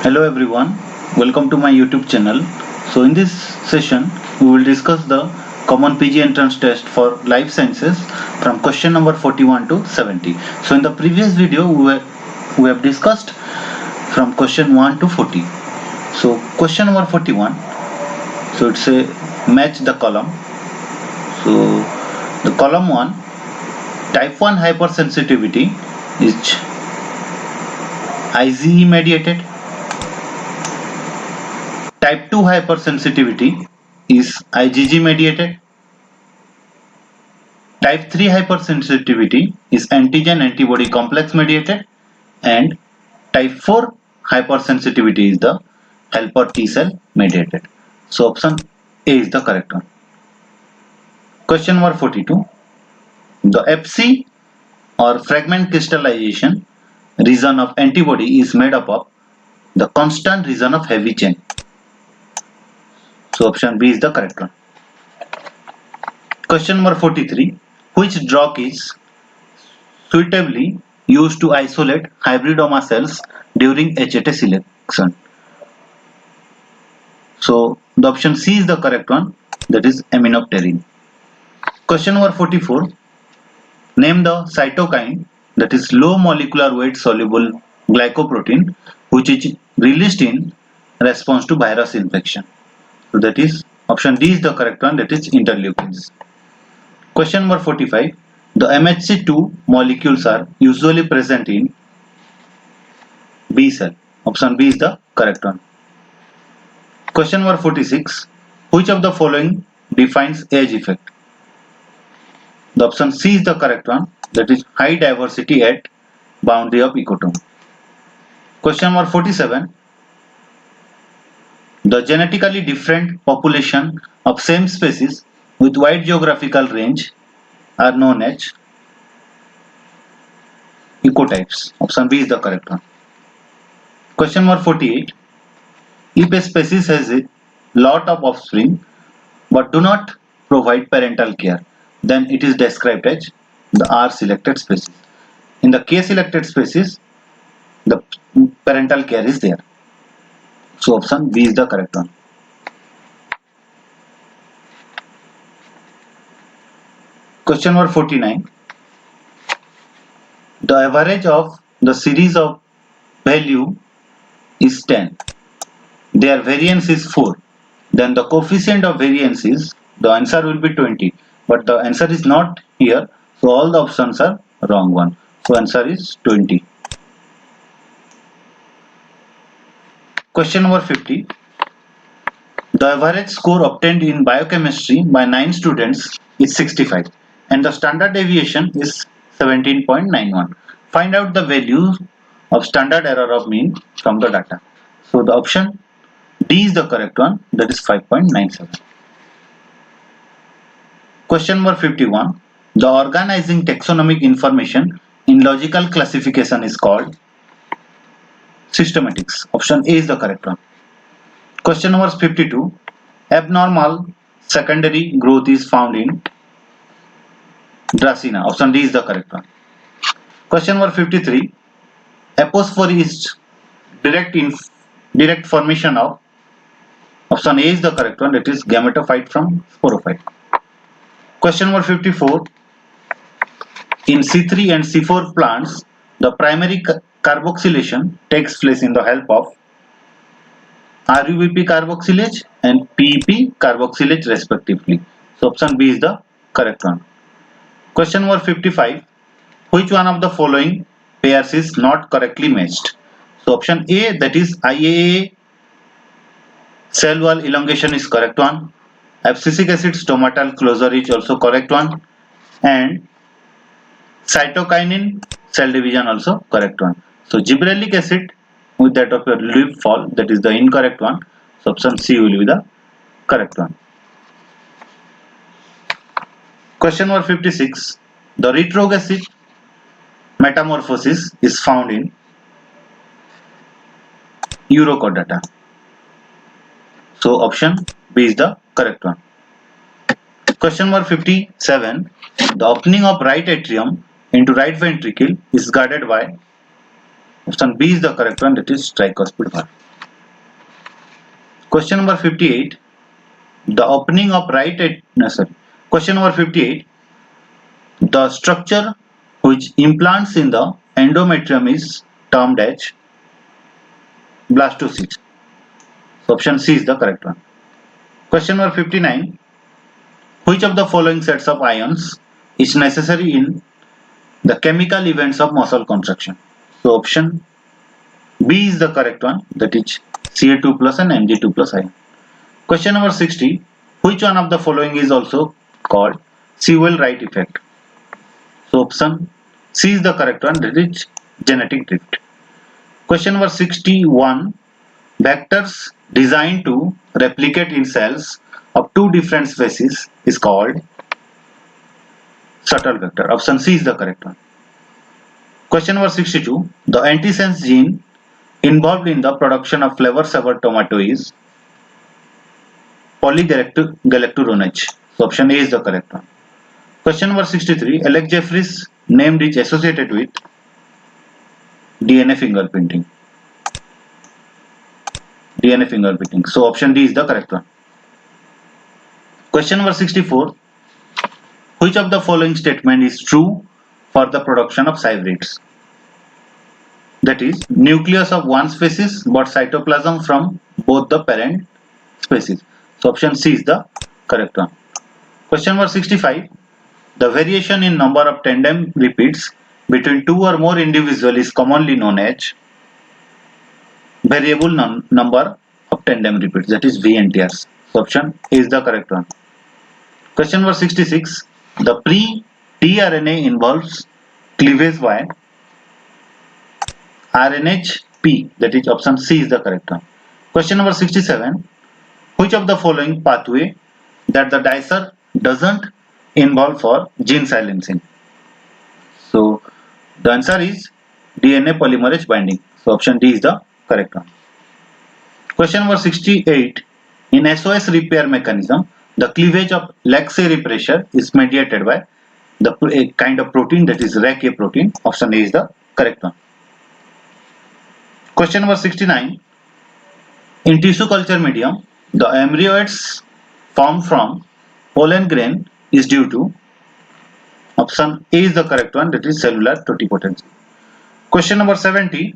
Hello everyone, welcome to my YouTube channel. So in this session, we will discuss the common PG entrance test for life sciences from question number 41 to 70. So in the previous video, we have discussed from question 1 to 40. So question number 41, so it's a match the column. So the column 1, type 1 hypersensitivity is IgE mediated. Type 2 hypersensitivity is IgG mediated. Type 3 hypersensitivity is antigen antibody complex mediated, and type 4 hypersensitivity is the helper T cell mediated. So option A is the correct one. Question number 42. The Fc or fragment crystallization region of antibody is made up of the constant region of heavy chain. So option B is the correct one. Question number 43. Which drug is suitably used to isolate hybridoma cells during HLA selection? So the option C is the correct one, that is aminopterin. Question number 44. Name the cytokine, that is low molecular weight soluble glycoprotein, which is released in response to virus infection. So that is option D is the correct one, that is interleukins. Question number 45. The MHC2 molecules are usually present in B cell. Option B is the correct one. Question number 46. Which of the following defines age effect? The option C is the correct one, that is high diversity at boundary of ecotone. Question number 47. The genetically different population of same species with wide geographical range are known as ecotypes. Option B is the correct one. Question number 48. If a species has a lot of offspring but do not provide parental care, then it is described as the R selected species. In the K selected species, the parental care is there. So option B is the correct one. Question number 49. The average of the series of value is 10. Their variance is 4. Then the coefficient of variance is, the answer will be 20. But the answer is not here. So all the options are wrong one. So answer is 20. Question number 50. The average score obtained in biochemistry by 9 students is 65 and the standard deviation is 17.91. Find out the value of standard error of mean from the data. So the option D is the correct one, that is 5.97. Question number 51. The organizing taxonomic information in logical classification is called systematics. Option A is the correct one. Question number 52. Abnormal secondary growth is found in Dracaena. Option D is the correct one. Question number 53. Aposphere is direct formation of, option A is the correct one, that is gametophyte from sporophyte. Question number 54. In C3 and C4 plants, the primary carboxylation takes place in the help of RUBP carboxylase and PEP carboxylase respectively. So option B is the correct one. Question number 55. Which one of the following pairs is not correctly matched? So option A, that is IAA cell wall elongation is correct one. Abscisic acid stomatal closure is also correct one. And cytokinin cell division also correct one. So gibberellic acid with that of your leaf fall, that is the incorrect one. So option C will be the correct one. Question number 56. The retrogressive metamorphosis is found in Urochordata. So option B is the correct one. Question number 57. The opening of right atrium into right ventricle is guarded by, option B is the correct one, that is tricuspid valve. Question number 58. The opening of Question number 58. The structure which implants in the endometrium is termed as blastocyst. So option C is the correct one. Question number 59. Which of the following sets of ions is necessary in the chemical events of muscle contraction? So option B is the correct one, that is Ca2 plus and Mg2 plus ion. Question number 60. Which one of the following is also called Sewell-Wright effect? So option C is the correct one, that is genetic drift. Question number 61. Vectors designed to replicate in cells of two different species is called shuttle vector. Option C is the correct one. Question number 62. The antisense gene involved in the production of flavor saver tomato is polygalacturonase. So option A is the correct one. Question number 63. Alex Jeffries named is associated with DNA fingerprinting. So option D is the correct one. Question number 64. Which of the following statement is true for the production of cybrids? That is, nucleus of one species but cytoplasm from both the parent species. So option C is the correct one. Question number 65. The variation in number of tandem repeats between two or more individuals is commonly known as variable number of tandem repeats, that is VNTRs. So option A is the correct one. Question number 66. The pre-tRNA involves cleavage by RNHP, that is option C is the correct one. Question number 67. Which of the following pathway that the dicer doesn't involve for gene silencing? So the answer is DNA polymerase binding. So option D is the correct one. Question number 68. In SOS repair mechanism, the cleavage of lax repressure is mediated by a kind of protein, that is RAC-A protein. Option A is the correct one. Question number 69. In tissue culture medium, the embryoids formed from pollen grain is due to option A is the correct one, that is cellular totipotency. Question number 70.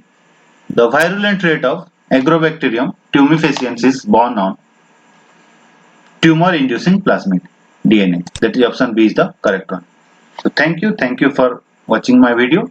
The virulent rate of Agrobacterium tumefaciens is born on tumor inducing plasmid DNA. That is option B is the correct one. So thank you for watching my video.